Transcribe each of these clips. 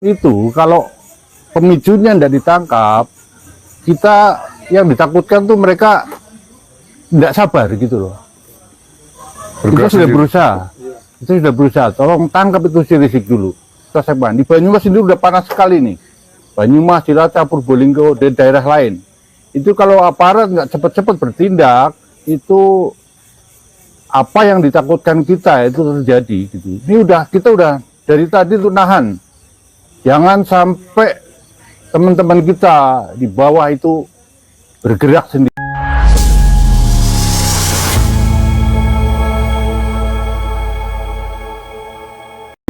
itu kalau pemicunya tidak ditangkap, kita yang ditakutkan tuh mereka tidak sabar gitu loh. Kita sudah berusaha, tolong tangkap itu si Rizik dulu. Di Banyumas ini udah panas sekali nih. Banyumas, Cilacap, Purbolinggo, dan daerah lain. Itu kalau aparat nggak cepat-cepat bertindak, itu apa yang ditakutkan kita itu terjadi gitu. Ini kita udah dari tadi tuh nahan. Jangan sampai teman-teman kita di bawah itu bergerak sendiri.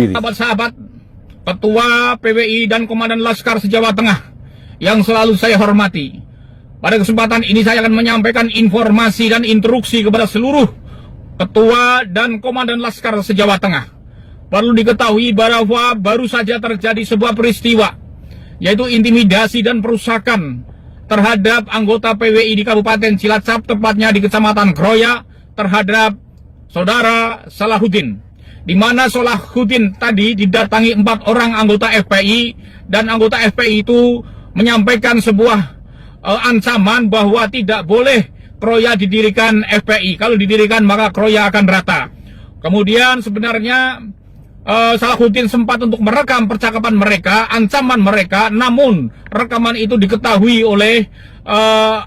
Sahabat-sahabat, Ketua PWI dan Komandan Laskar se-Jawa Tengah yang selalu saya hormati. Pada kesempatan ini saya akan menyampaikan informasi dan instruksi kepada seluruh Ketua dan Komandan Laskar se-Jawa Tengah. Perlu diketahui bahwa baru saja terjadi sebuah peristiwa, yaitu intimidasi dan perusakan terhadap anggota PWI di Kabupaten Cilacap, tepatnya di Kecamatan Kroya, terhadap Saudara Salahuddin. Di mana Salahuddin tadi didatangi 4 orang anggota FPI, dan anggota FPI itu menyampaikan sebuah ancaman bahwa tidak boleh Kroya didirikan FPI. Kalau didirikan maka Kroya akan rata. Kemudian sebenarnya Salahuddin sempat untuk merekam percakapan mereka, ancaman mereka, namun rekaman itu diketahui oleh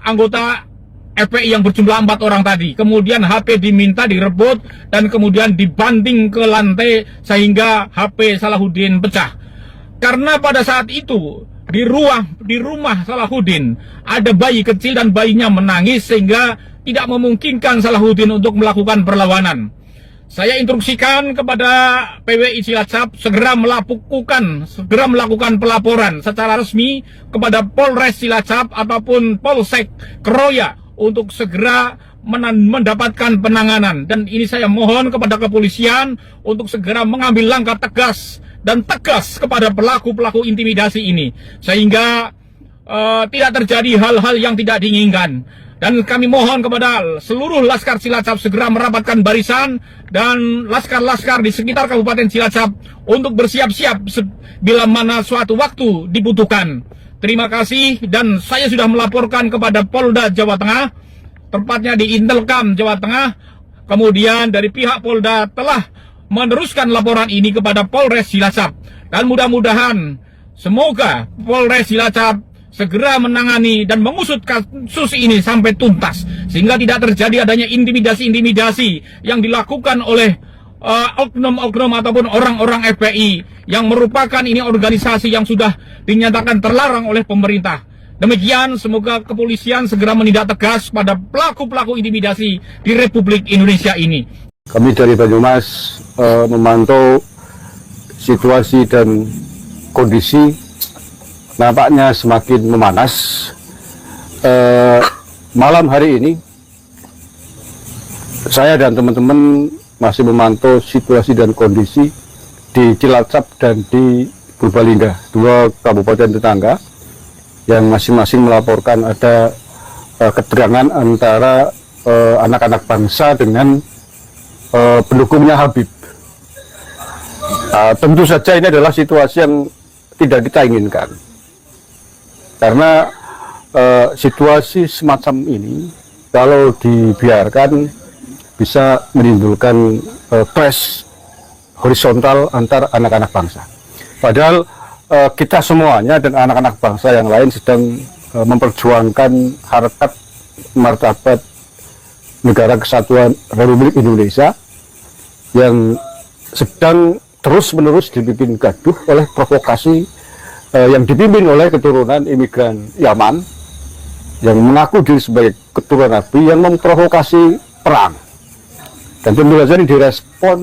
anggota FPI yang berjumlah 4 orang tadi. Kemudian HP diminta direbut dan kemudian dibanting ke lantai sehingga HP Salahuddin pecah. Karena pada saat itu di rumah Salahuddin ada bayi kecil dan bayinya menangis sehingga tidak memungkinkan Salahuddin untuk melakukan perlawanan. Saya instruksikan kepada PWI Cilacap segera melakukan pelaporan secara resmi kepada Polres Cilacap ataupun Polsek Kroya untuk segera mendapatkan penanganan. Dan ini saya mohon kepada kepolisian untuk segera mengambil langkah tegas dan tegas kepada pelaku-pelaku intimidasi ini, sehingga tidak terjadi hal-hal yang tidak diinginkan. Dan kami mohon kepada seluruh Laskar Cilacap segera merapatkan barisan dan laskar-laskar di sekitar Kabupaten Cilacap untuk bersiap-siap bila mana suatu waktu dibutuhkan. Terima kasih, dan saya sudah melaporkan kepada Polda Jawa Tengah, tepatnya di Intelkam Jawa Tengah. Kemudian dari pihak Polda telah meneruskan laporan ini kepada Polres Cilacap. Dan mudah-mudahan semoga Polres Cilacap segera menangani dan mengusut kasus ini sampai tuntas, sehingga tidak terjadi adanya intimidasi-intimidasi yang dilakukan oleh oknum-oknum ataupun orang-orang FPI yang merupakan ini organisasi yang sudah dinyatakan terlarang oleh pemerintah. Demikian, semoga kepolisian segera menindak tegas pada pelaku-pelaku intimidasi di Republik Indonesia ini. Kami dari Banyumas memantau situasi dan kondisi nampaknya semakin memanas. Malam hari ini saya dan teman-teman masih memantau situasi dan kondisi di Cilacap dan di Purbalingga, 2 kabupaten tetangga yang masing-masing melaporkan ada ketegangan antara anak-anak bangsa dengan pendukungnya Habib. Tentu saja ini adalah situasi yang tidak kita inginkan, karena situasi semacam ini kalau dibiarkan bisa menimbulkan clash horizontal antar anak-anak bangsa. Padahal kita semuanya dan anak-anak bangsa yang lain sedang memperjuangkan harkat martabat Negara Kesatuan Republik Indonesia yang sedang terus-menerus dibikin gaduh oleh provokasi yang dipimpin oleh keturunan imigran Yaman yang mengaku diri sebagai keturunan Nabi, yang memprovokasi perang. Dan tentu saja ini direspon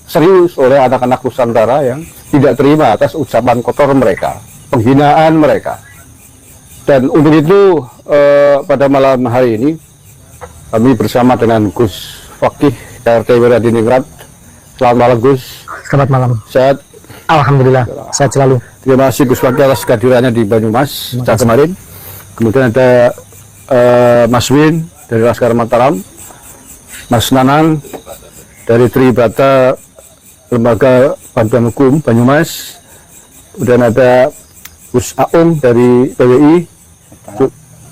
serius oleh anak-anak Nusantara yang tidak terima atas ucapan kotor mereka, penghinaan mereka. Dan untuk itu pada malam hari ini kami bersama dengan Gus Fakih RT Wiradiningrat. Selamat malam Gus. Selamat malam. Sehat? Alhamdulillah, sehat selalu. Terima kasih Gus Fakih atas kehadirannya di Banyumas sejak kemarin. Kemudian ada Mas Win dari Laskar Mataram, Mas Nanang dari Tribata Lembaga Bantuan Hukum Banyumas, kemudian ada Gus Aum dari PWI,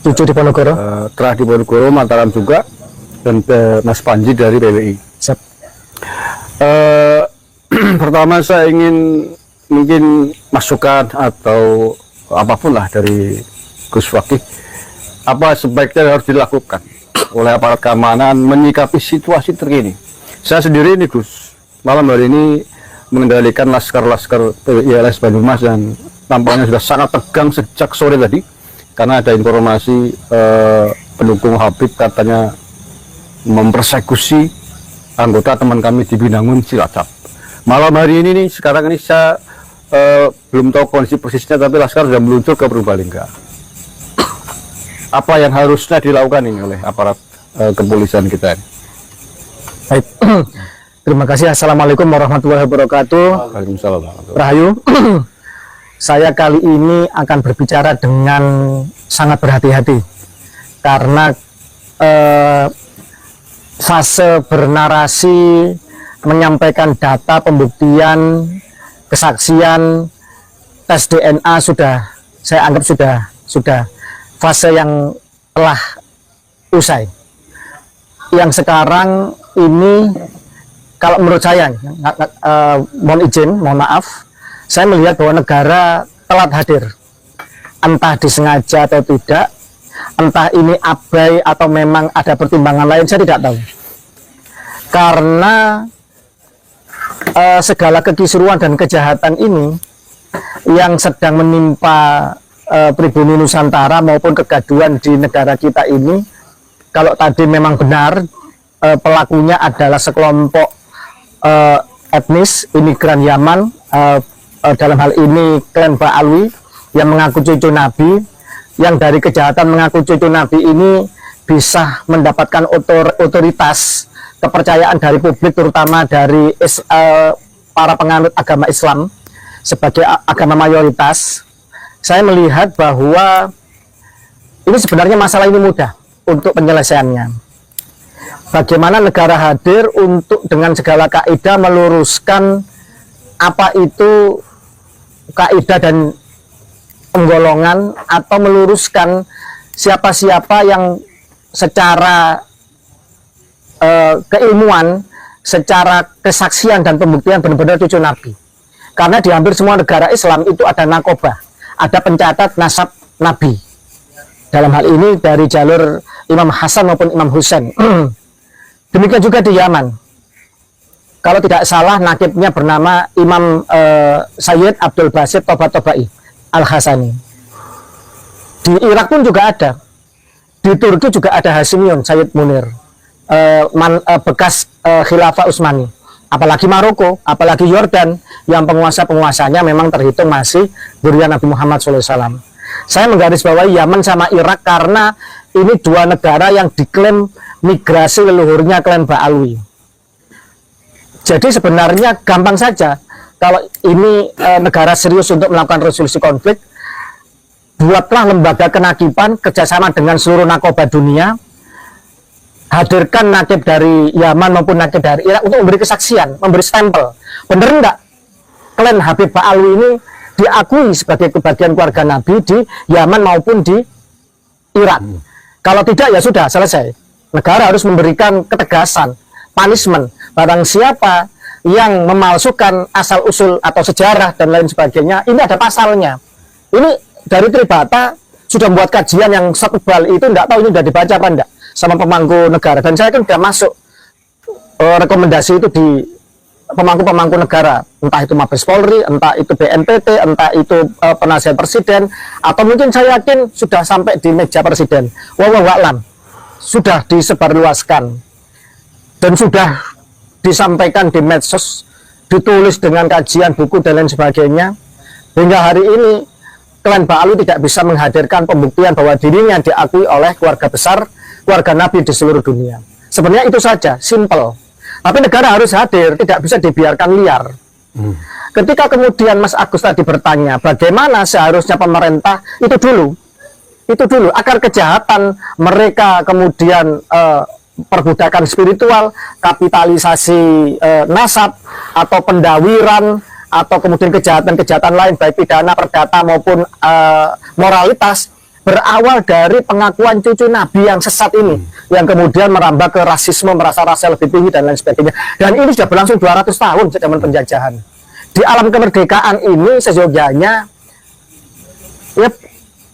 Cucu di Ponorogo. Terah di Ponorogo, Mataram juga, dan Mas Panji dari PWI. Siap. Pertama saya ingin mungkin masukan atau apapun lah dari Gus Fakih, apa sebaiknya harus dilakukan oleh aparat keamanan menyikapi situasi terkini. Saya sendiri ini Gus, malam hari ini mengendalikan laskar-laskar PWI Banyumas dan tampaknya sudah sangat tegang sejak sore tadi karena ada informasi pendukung Habib katanya mempersekusi anggota teman kami di Binangun Cilacap. Malam hari ini nih, sekarang ini saya belum tahu kondisi persisnya, tapi laskar sudah meluncur ke Purbalingga. Apa yang harusnya dilakukan ini oleh aparat kepolisian kita ini? Baik. Terima kasih. Assalamualaikum warahmatullahi wabarakatuh. Waalaikumsalam. Rahayu. Saya kali ini akan berbicara dengan sangat berhati-hati karena fase bernarasi, menyampaikan data, pembuktian, kesaksian, tes DNA sudah, saya anggap sudah fase yang telah usai. Yang sekarang ini, kalau menurut saya, mohon maaf, saya melihat bahwa negara telat hadir, entah disengaja atau tidak, entah ini abai atau memang ada pertimbangan lain, saya tidak tahu. Karena segala kekisruan dan kejahatan ini yang sedang menimpa pribumi Nusantara maupun kegaduhan di negara kita ini, kalau tadi memang benar pelakunya adalah sekelompok etnis imigran Yaman, dalam hal ini klan Ba'alwi yang mengaku cucu Nabi, yang dari kejahatan mengaku cucu Nabi ini bisa mendapatkan otoritas kepercayaan dari publik, terutama dari para penganut agama Islam sebagai agama mayoritas. Saya melihat bahwa ini sebenarnya masalah ini mudah untuk penyelesaiannya. Bagaimana negara hadir untuk dengan segala kaidah meluruskan apa itu kaidah dan penggolongan, atau meluruskan siapa-siapa yang secara keilmuan, secara kesaksian dan pembuktian benar-benar cucu Nabi. Karena di hampir semua negara Islam itu ada nakobah, ada pencatat nasab Nabi. Dalam hal ini dari jalur Imam Hasan maupun Imam Husain. Demikian juga di Yaman. Kalau tidak salah nakibnya bernama Imam Sayyid Abdul Basit Toba-Tobai Al-Hasani. Di Irak pun juga ada. Di Turki juga ada Hasimion Sayyid Munir, bekas Khilafah Utsmani. Apalagi Maroko, apalagi Yordan, yang penguasa-penguasanya memang terhitung masih zuriat Nabi Muhammad SAW. Saya menggarisbawahi Yaman sama Irak karena ini dua negara yang diklaim migrasi leluhurnya klan Ba'alwi. Jadi sebenarnya gampang saja, kalau ini negara serius untuk melakukan resolusi konflik, buatlah lembaga kenakiban kerjasama dengan seluruh nakobah dunia, hadirkan nakib dari Yaman maupun nakib dari Irak untuk memberi kesaksian, memberi stempel. Bener enggak klan Habib Ba'alwi ini diakui sebagai kebagian keluarga Nabi di Yaman maupun di Irak? Kalau tidak, ya sudah, selesai. Negara harus memberikan ketegasan, punishment. Barang siapa yang memalsukan asal-usul atau sejarah dan lain sebagainya, ini ada pasalnya. Ini dari Tribata sudah membuat kajian yang setebal itu, enggak tahu ini sudah dibaca apa enggak sama pemangku negara. Dan saya kan sudah masuk rekomendasi itu di pemangku-pemangku negara, entah itu Mabes Polri, entah itu BNPT, entah itu penasihat presiden, atau mungkin saya yakin sudah sampai di meja presiden. Wallahualam, sudah disebarluaskan dan sudah disampaikan di medsos, ditulis dengan kajian buku dan lain sebagainya. Hingga hari ini klan Ba'alwi tidak bisa menghadirkan pembuktian bahwa dirinya diakui oleh keluarga besar, keluarga Nabi di seluruh dunia. Sebenarnya itu saja, simple. Tapi negara harus hadir, tidak bisa dibiarkan liar. Ketika kemudian Mas Agus tadi bertanya, bagaimana seharusnya pemerintah, itu dulu, agar kejahatan mereka kemudian perbudakan spiritual, kapitalisasi nasab, atau pendawiran, atau kemudian kejahatan-kejahatan lain baik pidana, perdata maupun moralitas berawal dari pengakuan cucu Nabi yang sesat ini, yang kemudian merambah ke rasisme, merasa rasa lebih tinggi dan lain sebagainya. Dan ini sudah berlangsung 200 tahun sejak zaman penjajahan. Di alam kemerdekaan ini seyogyanya ya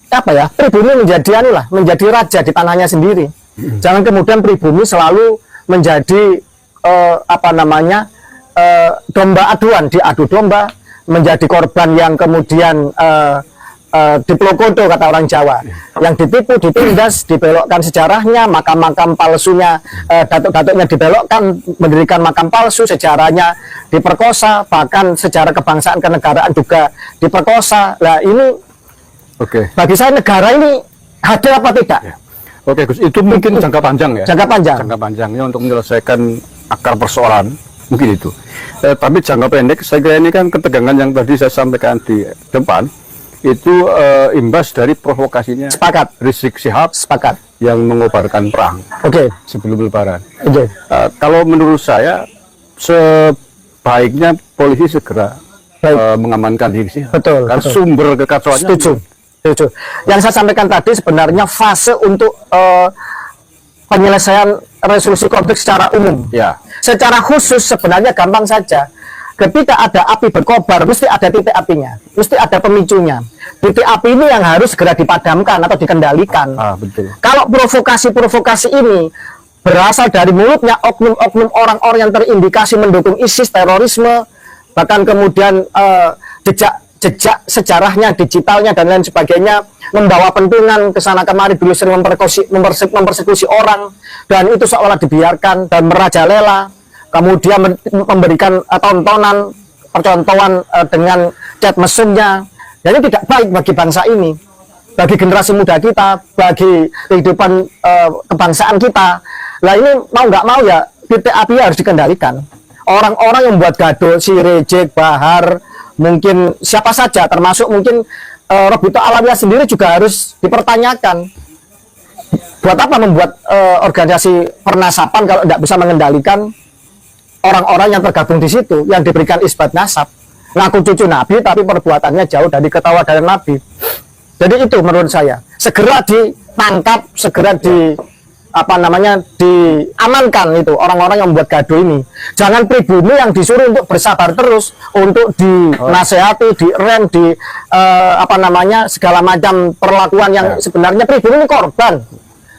apa ya, pribumi menjadi raja di tanahnya sendiri. Jangan kemudian pribumi selalu menjadi domba aduan, diadu domba, menjadi korban yang kemudian diplokodo kata orang Jawa, yang ditipu, ditindas, dibelokkan sejarahnya, makam-makam palsunya, datuk-datuknya dibelokkan, mendirikan makam palsu, sejarahnya diperkosa, bahkan sejarah kebangsaan kenegaraan juga diperkosa. Nah ini, bagi saya negara ini hadir apa tidak? Oke Gus, itu mungkin jangka panjang ya. Jangka panjang. Jangka panjangnya untuk menyelesaikan akar persoalan mungkin itu. Tapi jangka pendek, saya kira ini kan ketegangan yang tadi saya sampaikan di depan itu imbas dari provokasinya. Sepakat. Rizik Syihab. Sepakat. Yang mengobarkan perang. Sebelum Lebaran. Kalau menurut saya sebaiknya polisi segera mengamankan diri sih. Betul. Karena sumber kekacauannya. Setuju. Yang saya sampaikan tadi sebenarnya fase untuk penyelesaian resolusi konflik secara umum. Ya. Secara khusus sebenarnya gampang saja. Ketika ada api berkobar, mesti ada titik apinya, mesti ada pemicunya. Titik api ini yang harus segera dipadamkan atau dikendalikan. Betul. Kalau provokasi-provokasi ini berasal dari mulutnya oknum-oknum orang-orang yang terindikasi mendukung ISIS, terorisme, bahkan kemudian jejak sejarahnya, digitalnya dan lain sebagainya, membawa pentungan ke sana kemari, dulu sering mempersekusi orang, dan itu seolah dibiarkan dan merajalela, kemudian memberikan tontonan, percontohan dengan chat mesumnya. Dan ini tidak baik bagi bangsa ini, bagi generasi muda kita, bagi kehidupan kebangsaan kita. Nah ini mau nggak mau ya titik api harus dikendalikan. Orang-orang yang membuat gaduh, si Rejek, Bahar, mungkin siapa saja, termasuk mungkin Robito Alawiyah sendiri juga harus dipertanyakan. Buat apa membuat organisasi pernasapan kalau tidak bisa mengendalikan orang-orang yang tergabung di situ, yang diberikan isbat nasab, ngaku cucu Nabi tapi perbuatannya jauh dari ketawadaan Nabi. Jadi itu menurut saya segera ditangkap, segera diamankan itu orang-orang yang membuat gaduh ini. Jangan pribumi yang disuruh untuk bersabar terus, untuk dinasehati, direm, segala macam perlakuan yang sebenarnya pribumi ini korban,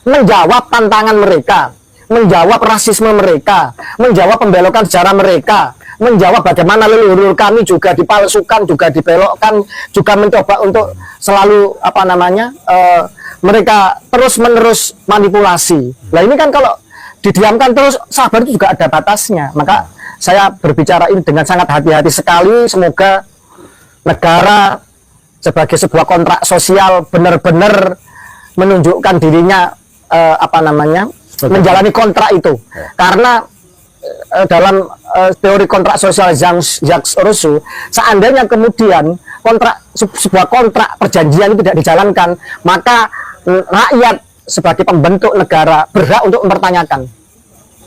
menjawab tantangan mereka, menjawab rasisme mereka, menjawab pembelokan sejarah mereka, menjawab bagaimana leluhur kami juga dipalsukan, juga dibelokkan, juga mencoba untuk selalu mereka terus-menerus manipulasi. Nah ini kan kalau didiamkan terus, sabar itu juga ada batasnya. Maka saya berbicara ini dengan sangat hati-hati sekali. Semoga negara sebagai sebuah kontrak sosial benar-benar menunjukkan dirinya menjalani kontrak itu. Karena dalam teori kontrak sosial Jacques Rousseau, seandainya kemudian sebuah kontrak perjanjian itu tidak dijalankan, maka rakyat sebagai pembentuk negara berhak untuk mempertanyakan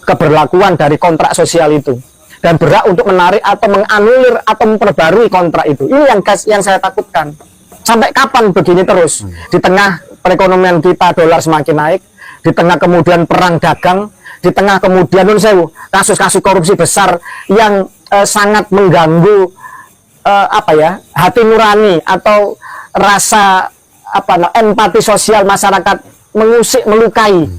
keberlakuan dari kontrak sosial itu, dan berhak untuk menarik atau menganulir atau memperbarui kontrak itu. Ini yang saya takutkan. Sampai kapan begini terus? Di tengah perekonomian kita dolar semakin naik, di tengah kemudian perang dagang, di tengah kemudian kasus-kasus korupsi besar yang sangat mengganggu hati nurani atau rasa empati sosial masyarakat, mengusik, melukai,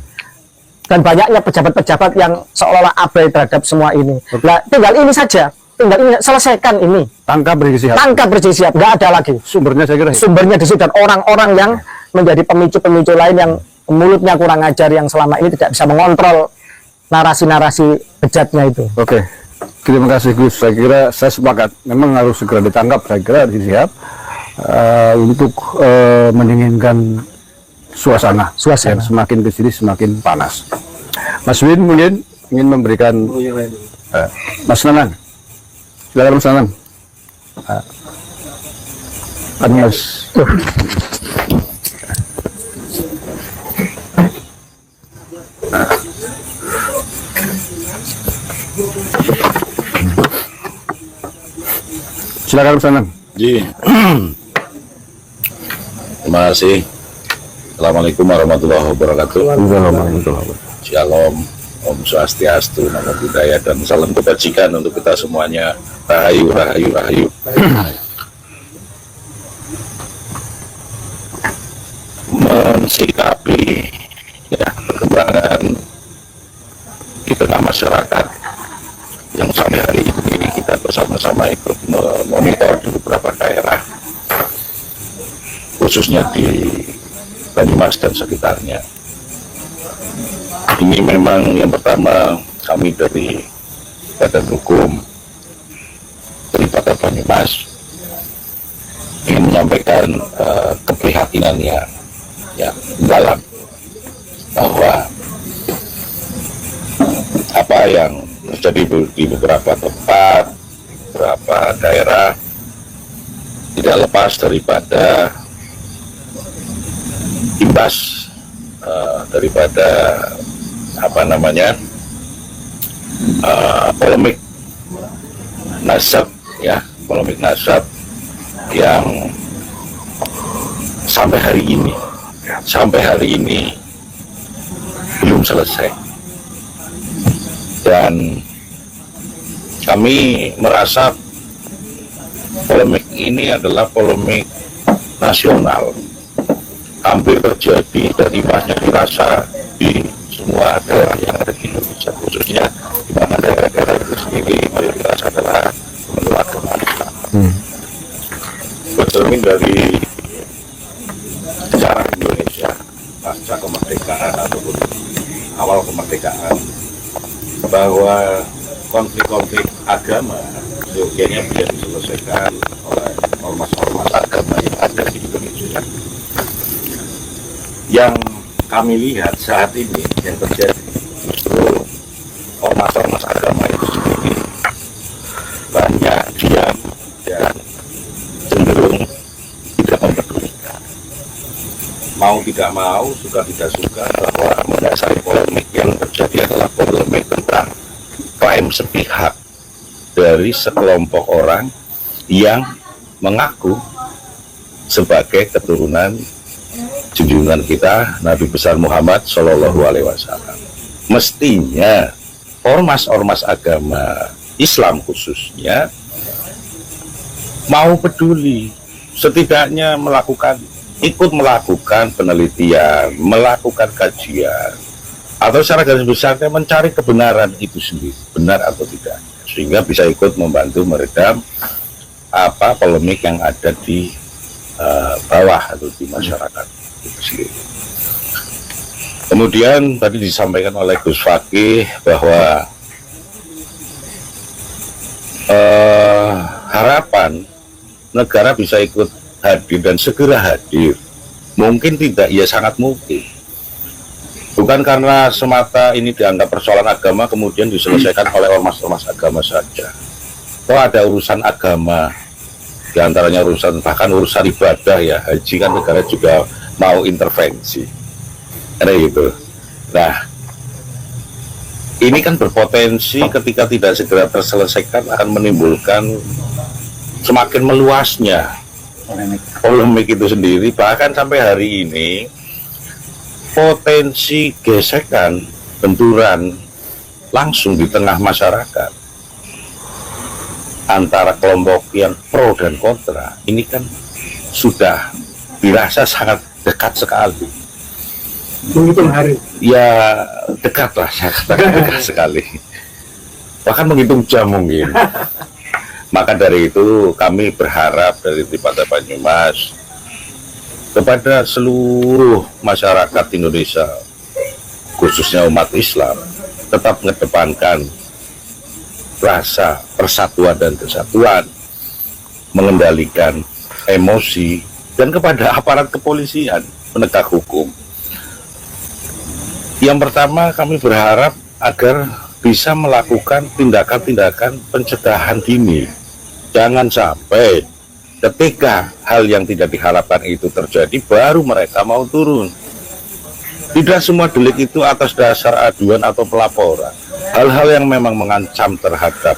dan banyaknya pejabat-pejabat yang seolah-olah abai terhadap semua ini. Nah, tinggal ini saja, selesaikan ini. Tangkap Rizik Syihab, nggak ada lagi. Sumbernya saya kira sumbernya di situ, dan orang-orang yang menjadi pemicu-pemicu lain yang mulutnya kurang ajar, yang selama ini tidak bisa mengontrol narasi-narasi bejatnya itu. Oke, terima kasih Gus. Saya kira saya sepakat, memang harus segera ditangkap. Saya kira Rizik Syihab untuk mendinginkan suasana yang semakin kesini semakin panas. Mas Win mungkin ingin memberikan Mas Nanang, silakan Mas Nanang. Mas. Silakan Mas Nanang. Ji. Terima kasih. Assalamualaikum warahmatullahi wabarakatuh. Shalom, Om Swastiastu, Namo Buddhaya, dan salam kebajikan untuk kita semuanya. Rahayu, rahayu, rahayu. Mensikapi ya, perkembangan di tengah masyarakat yang sampai hari ini kita bersama-sama ikut memonitor di beberapa daerah, khususnya di Banyumas dan sekitarnya. Ini memang yang pertama kami dari Badan Hukum daripada Banyumas ingin menyampaikan keprihatinan yang dalam bahwa apa yang terjadi di beberapa tempat, beberapa daerah tidak lepas daripada imbas daripada polemik nasab ya, polemik nasab yang sampai hari ini belum selesai. Dan kami merasa polemik ini adalah polemik nasional, hampir terjadi dan imbasnya dirasa di semua daerah yang ada di Indonesia, khususnya di mana daerah-daerah itu sendiri mayoritas adalah pemeluk agama Islam. Bercermin dari sejarah Indonesia pasca kemerdekaan ataupun awal kemerdekaan, bahwa konflik-konflik agama seyogianya bisa diselesaikan oleh ormas-ormas agama yang ada di Indonesia. Yang kami lihat saat ini yang terjadi justru ormas-ormas agama itu sendiri banyak diam dan cenderung tidak mempedulikan. Mau tidak mau, suka tidak suka, bahwa mendasari polemik yang terjadi adalah polemik tentang klaim sepihak dari sekelompok orang yang mengaku sebagai keturunan junjungan kita Nabi besar Muhammad Shallallahu Alaihi Wasallam. Mestinya ormas-ormas agama Islam khususnya mau peduli, setidaknya ikut melakukan penelitian, melakukan kajian, atau secara garis besarnya mencari kebenaran itu sendiri, benar atau tidak, sehingga bisa ikut membantu meredam polemik yang ada di bawah atau di masyarakat itu sendiri. Kemudian tadi disampaikan oleh Gus Fakih bahwa harapan negara bisa ikut hadir dan segera hadir. Mungkin tidak, ya sangat mungkin. Bukan karena semata ini dianggap persoalan agama kemudian diselesaikan oleh ormas-ormas agama saja. Kalau ada urusan agama, diantaranya bahkan urusan ibadah ya, haji kan negara juga mau intervensi. Karena gitu. Nah, ini kan berpotensi ketika tidak segera terselesaikan akan menimbulkan semakin meluasnya polemik itu sendiri. Bahkan sampai hari ini potensi gesekan, benturan langsung di tengah masyarakat antara kelompok yang pro dan kontra ini kan sudah dirasa sangat dekat sekali. Menghitung hari. Ya dekat lah, saya katakan dekat sekali. Bahkan menghitung jam mungkin. Maka dari itu kami berharap dari Tripata Banyumas kepada seluruh masyarakat Indonesia, khususnya umat Islam, tetap mengedepankan rasa persatuan dan kesatuan, mengendalikan emosi, dan kepada aparat kepolisian penegak hukum. Yang pertama, kami berharap agar bisa melakukan tindakan-tindakan pencegahan dini. Jangan sampai ketika hal yang tidak diharapkan itu terjadi, baru mereka mau turun. Tidak semua delik itu atas dasar aduan atau pelaporan. Hal-hal yang memang mengancam terhadap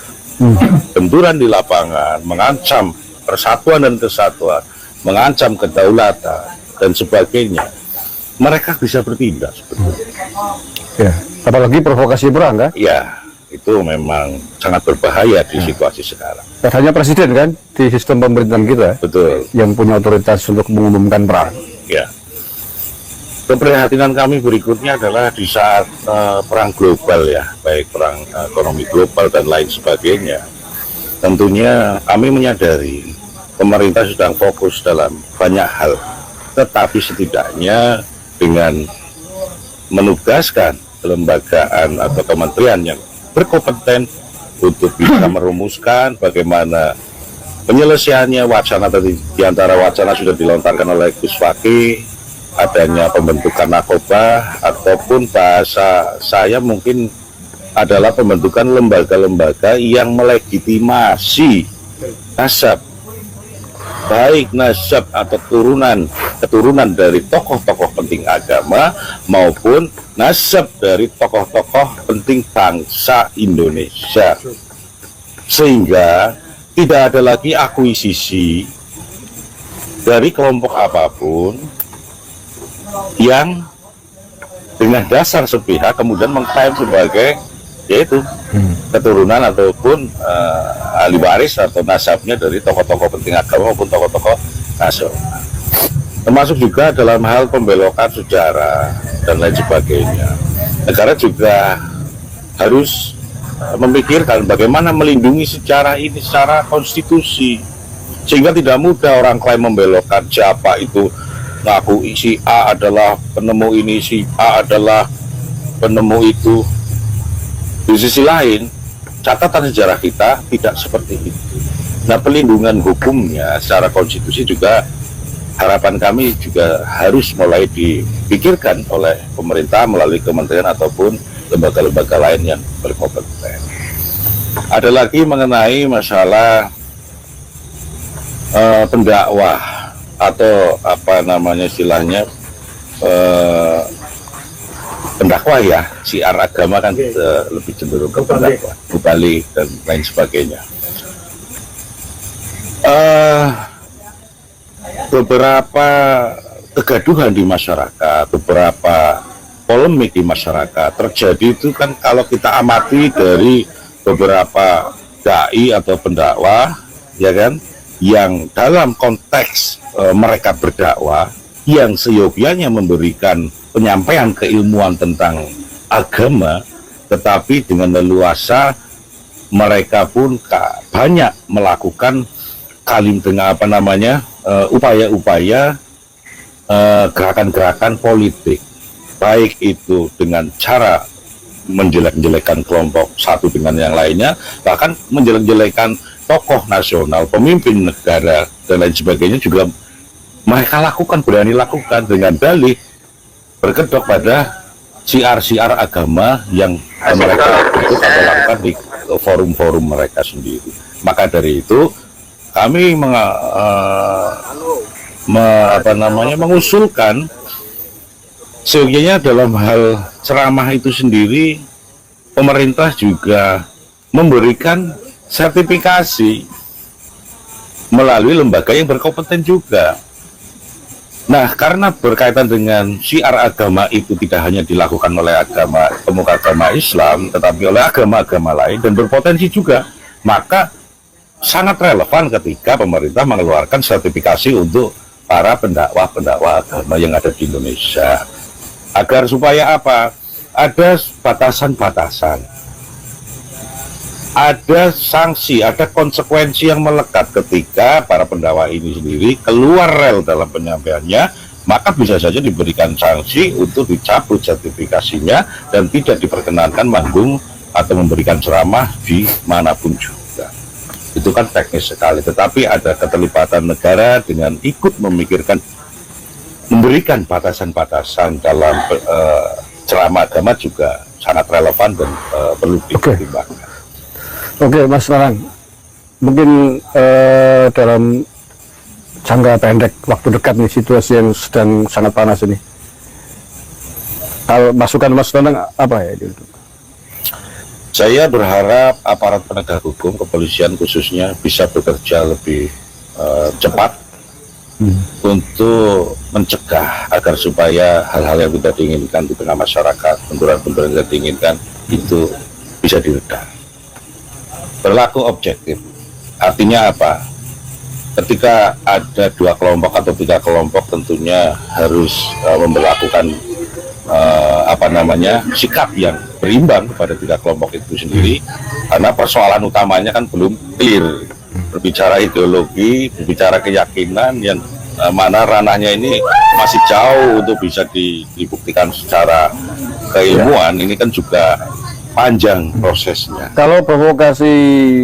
benturan di lapangan, mengancam persatuan dan kesatuan, mengancam kedaulatan dan sebagainya, mereka bisa bertindak sebetulnya. Ya, apalagi provokasi perang kan? Ya, itu memang sangat berbahaya di situasi sekarang. Dan hanya presiden kan di sistem pemerintahan kita Betul. yang punya otoritas untuk mengumumkan perang. Ya. Keprihatinan kami berikutnya adalah di saat perang global ya, baik perang ekonomi global dan lain sebagainya. Tentunya kami menyadari pemerintah sedang fokus dalam banyak hal, tetapi setidaknya dengan menugaskan kelembagaan atau kementerian yang berkompeten untuk bisa merumuskan bagaimana penyelesaiannya wacana tadi, di antara wacana sudah dilontarkan oleh Gus Fakih, adanya pembentukan Nakoba, ataupun bahasa saya mungkin adalah pembentukan lembaga-lembaga yang melegitimasi nasab, baik nasab atau keturunan dari tokoh-tokoh penting agama maupun nasab dari tokoh-tokoh penting bangsa Indonesia, sehingga tidak ada lagi akuisisi dari kelompok apapun yang dengan dasar sepihak kemudian mengklaim sebagai yaitu keturunan ataupun ahli waris atau nasabnya dari tokoh-tokoh penting agama maupun tokoh-tokoh nasional, termasuk juga dalam hal pembelokan sejarah dan lain sebagainya. Negara juga harus memikirkan bagaimana melindungi sejarah ini secara konstitusi, sehingga tidak mudah orang klaim membelokkan siapa itu ngaku si A adalah penemu ini, si A adalah penemu itu. Di sisi lain, catatan sejarah kita tidak seperti itu. Nah, pelindungan hukumnya secara konstitusi juga harapan kami juga harus mulai dipikirkan oleh pemerintah melalui kementerian ataupun lembaga-lembaga lain yang berkompeten. Ada lagi mengenai masalah pendakwah atau apa namanya istilahnya pendakwah ya, siar agama kan lebih cenderung ke pendakwah, mubalik dan lain sebagainya. Beberapa kegaduhan di masyarakat, beberapa polemik di masyarakat terjadi itu kan kalau kita amati dari beberapa dai atau pendakwah, ya kan, yang dalam konteks mereka berdakwah yang seyogianya memberikan penyampaian keilmuan tentang agama, tetapi dengan leluasa mereka pun banyak melakukan dengan apa namanya upaya-upaya gerakan-gerakan politik, baik itu dengan cara menjelek-jelekan kelompok satu dengan yang lainnya, bahkan menjelek-jelekan tokoh nasional, pemimpin negara dan lain sebagainya juga mereka lakukan, berani lakukan dengan dalih berkedok pada siar-siar agama yang mereka bentuk atau lakukan di forum-forum mereka sendiri. Maka dari itu kami mengusulkan seyogianya dalam hal ceramah itu sendiri pemerintah juga memberikan sertifikasi melalui lembaga yang berkompeten juga. Nah, karena berkaitan dengan syiar agama itu tidak hanya dilakukan oleh pemuka agama Islam, tetapi oleh agama-agama lain dan berpotensi juga, maka sangat relevan ketika pemerintah mengeluarkan sertifikasi untuk para pendakwah-pendakwah agama yang ada di Indonesia. Agar supaya apa? Ada batasan-batasan, ada sanksi, ada konsekuensi yang melekat ketika para pendakwah ini sendiri keluar rel dalam penyampaiannya, maka bisa saja diberikan sanksi untuk dicabut sertifikasinya dan tidak diperkenankan manggung atau memberikan ceramah di manapun juga. Itu kan teknis sekali, tetapi ada keterlibatan negara dengan ikut memikirkan, memberikan batasan-batasan dalam ceramah agama juga sangat relevan dan perlu dipertimbangkan. Oke, Mas Nanang, mungkin dalam jangka pendek, waktu dekat nih situasi yang sedang sangat panas ini. Kalau masukan Mas Nanang apa ya? Saya berharap aparat penegak hukum, kepolisian khususnya bisa bekerja lebih cepat untuk mencegah agar supaya hal-hal yang tidak diinginkan di tengah masyarakat, benturan-benturan yang tidak diinginkan itu bisa diredam. Berlaku objektif, artinya apa? Ketika ada 2 kelompok atau 3 kelompok tentunya harus memperlakukan sikap yang berimbang kepada 3 kelompok itu sendiri, karena persoalan utamanya kan belum clear. Berbicara ideologi, berbicara keyakinan yang mana ranahnya ini masih jauh untuk bisa dibuktikan secara keilmuan, ini kan juga panjang prosesnya. Kalau provokasi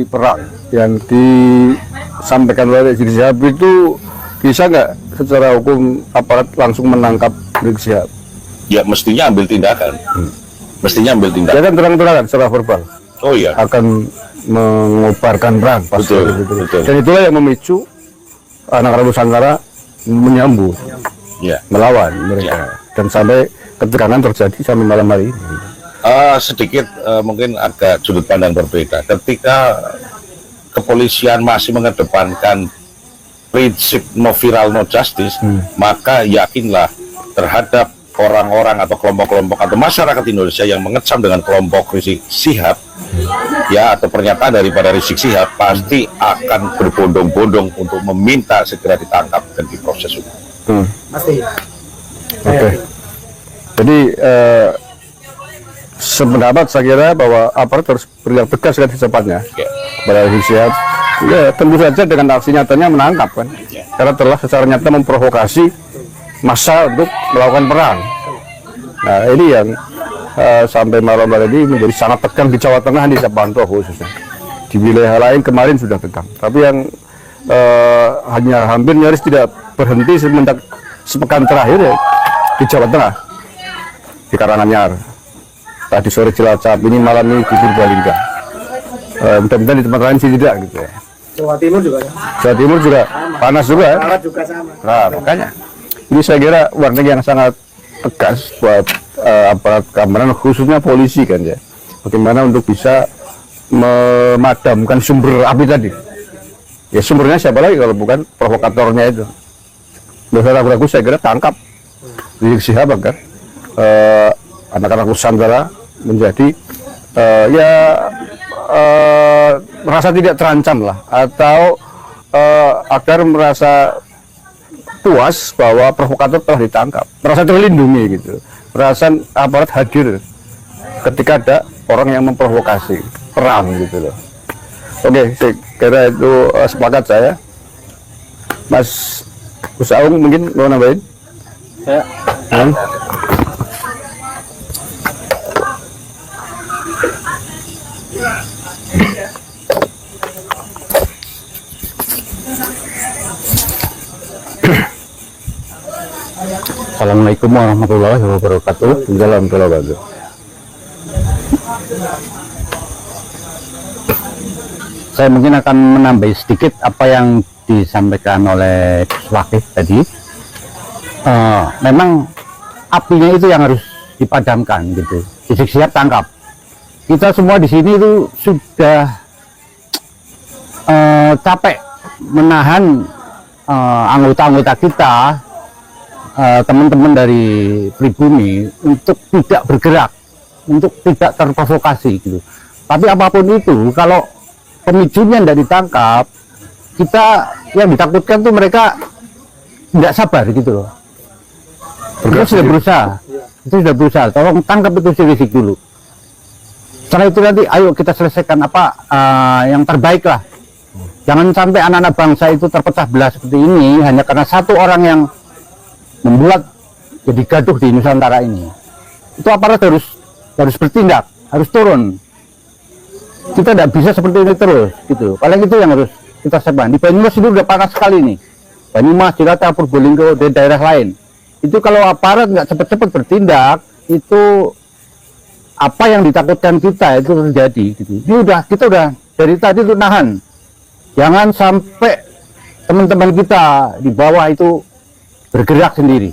perang yang disampaikan oleh Rizik Syihab itu bisa nggak secara hukum aparat langsung menangkap Rizik Syihab? Ya mestinya ambil tindakan. Mestinya ambil Dia tindakan. kan terang-terangan secara verbal Oh iya. akan mengobarkan perang pasti Betul, gitu. betul. Dan itulah yang memicu anak-anak Nusantara menyambut, Ya. melawan mereka, dan sampai ketegangan terjadi sampai malam hari ini. Sedikit mungkin agak sudut pandang berbeda. Ketika kepolisian masih mengedepankan prinsip no viral no justice, maka yakinlah terhadap orang-orang atau kelompok-kelompok atau masyarakat Indonesia yang mengecam dengan kelompok Rizik Syihab, ya, atau pernyataan daripada Rizik Syihab, pasti akan berbondong-bondong untuk meminta segera ditangkap dan diproses hukum. Oke. Jadi sependapat saya kira bahwa aparat harus bertindak tegas dan secepatnya Ya. kepada Rizik Syihab. Ya, tentu saja dengan aksi nyatanya menangkap kan, Ya. karena telah secara nyata memprovokasi massa untuk melakukan perang. Nah ini yang sampai malam hari ini menjadi sangat tegang di Jawa Tengah, di Pantau khususnya. Di wilayah lain kemarin sudah tegang, tapi yang hanya hampir nyaris tidak berhenti semenjak sepekan terakhir ya, di Jawa Tengah, di Karanganyar, tadi sore Cilacap, ini malam ini di Purbalingga. Mudah-mudahan di tempat lain sih tidak gitu ya. Jawa Timur juga ya. Jawa Timur juga panas juga ya. Barat juga sama. Nah makanya ini saya kira warning yang sangat tegas buat aparat keamanan khususnya polisi kan ya. Bagaimana untuk bisa memadamkan sumber api tadi. Ya sumbernya siapa lagi kalau bukan provokatornya itu. Nggak usah ragu-ragu, saya kira tangkap Rizik Syihab agar anak-anak Nusantara menjadi merasa tidak terancam lah, atau agar merasa puas bahwa provokator telah ditangkap, merasa terlindungi gitu, merasa aparat hadir ketika ada orang yang memprovokasi perang gitu loh. Oke, saya kira itu sepakat saya. Mas Usaung mungkin mau nambahin? Ya. Assalamualaikum warahmatullahi wabarakatuh. Salam wabarakatuh. Saya mungkin akan menambah sedikit apa yang disampaikan oleh Wakil tadi. Memang apinya itu yang harus dipadamkan gitu. Rizik Syihab tangkap. Kita semua di sini itu sudah capek menahan anggota-anggota kita, teman-teman dari pribumi untuk tidak bergerak, untuk tidak terprovokasi gitu. Tapi apapun itu, kalau pemicunya tidak ditangkap, kita yang ditakutkan tuh mereka tidak sabar gitu loh. Itu sudah berusaha, tolong tangkap itu si Rizik dulu. Setelah itu nanti ayo kita selesaikan apa yang terbaik lah. Jangan sampai anak-anak bangsa itu terpecah belah seperti ini hanya karena satu orang yang membuat jadi gaduh di Nusantara ini. Itu aparat harus bertindak, harus turun. Kita tidak bisa seperti ini terus gitu. Paling itu yang harus kita sebar. Di Banyumas itu udah panas sekali nih. Banyumas, Cilacap, Purbalingga, di daerah lain. Itu kalau aparat nggak cepat-cepat bertindak, itu apa yang ditakutkan kita itu terjadi gitu. Kita udah dari tadi itu nahan. Jangan sampai teman-teman kita di bawah itu bergerak sendiri.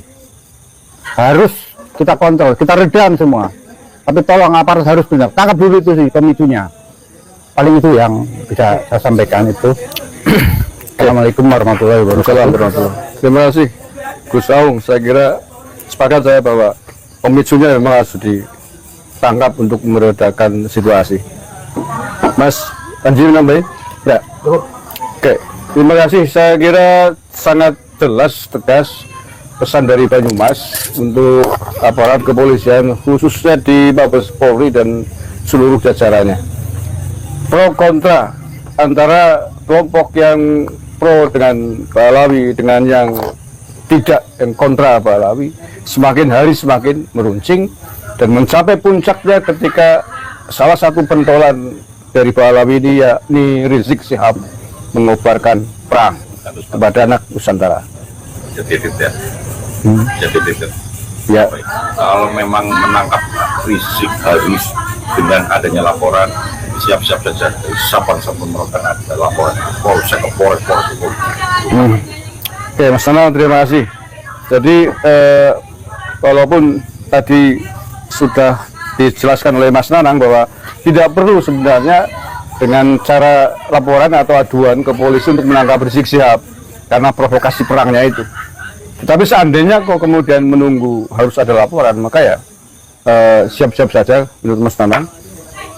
Harus kita kontrol, kita redam semua. Tapi tolong aparat harus benar. Tangkap dulu itu sih pemicunya. Paling itu yang bisa saya sampaikan itu. Assalamualaikum warahmatullahi wabarakatuh. Waalaikumsalam. Terima kasih Gus Aung. Saya kira sepakat saya bahwa pemicunya memang harus ditangkap untuk meredakan situasi. Mas Anji nambahin? Ya. Oke. Terima kasih. Saya kira sangat jelas tegas pesan dari Banyumas untuk aparat kepolisian khususnya di Mabes Polri dan seluruh jajarannya. Pro kontra antara kelompok yang pro dengan Balawi dengan yang tidak, yang kontra Balawi semakin hari semakin meruncing dan mencapai puncaknya ketika salah satu pentolan dari Balawi ini yakni Rizik Syihab mengobarkan perang kepada anak Nusantara. Jadi tidak. Jadi tidak. Ya, Baik. Kalau memang menangkap Rizik harus dengan adanya laporan, siap-siap saja. Sapan-sapan melakukan ada laporan polsek ke polres. Oke, Mas Nana, terima kasih. Jadi walaupun tadi sudah dijelaskan oleh Mas Nanang bahwa tidak perlu sebenarnya dengan cara laporan atau aduan ke polisi untuk menangkap Rizik Syihab karena provokasi perangnya itu. Tetapi seandainya kok kemudian menunggu harus ada laporan, maka ya siap-siap saja menurut Mas Nanang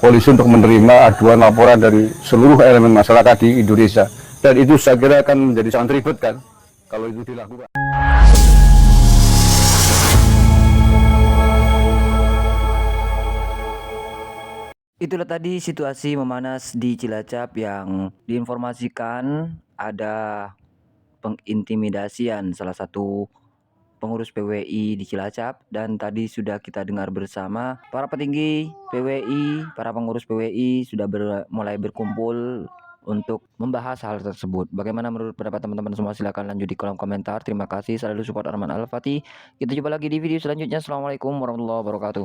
polisi untuk menerima aduan laporan dari seluruh elemen masyarakat di Indonesia. Dan itu saya kira akan menjadi sangat ribet kan kalau itu dilakukan. Itulah tadi situasi memanas di Cilacap yang diinformasikan ada pengintimidasian salah satu pengurus PWI di Cilacap, dan tadi sudah kita dengar bersama para petinggi PWI, para pengurus PWI sudah mulai berkumpul untuk membahas hal tersebut. Bagaimana menurut pendapat teman-teman semua? Silahkan lanjut di kolom komentar. Terima kasih, selalu support Arman Al-Fatih. Kita jumpa lagi di video selanjutnya. Assalamualaikum warahmatullahi wabarakatuh.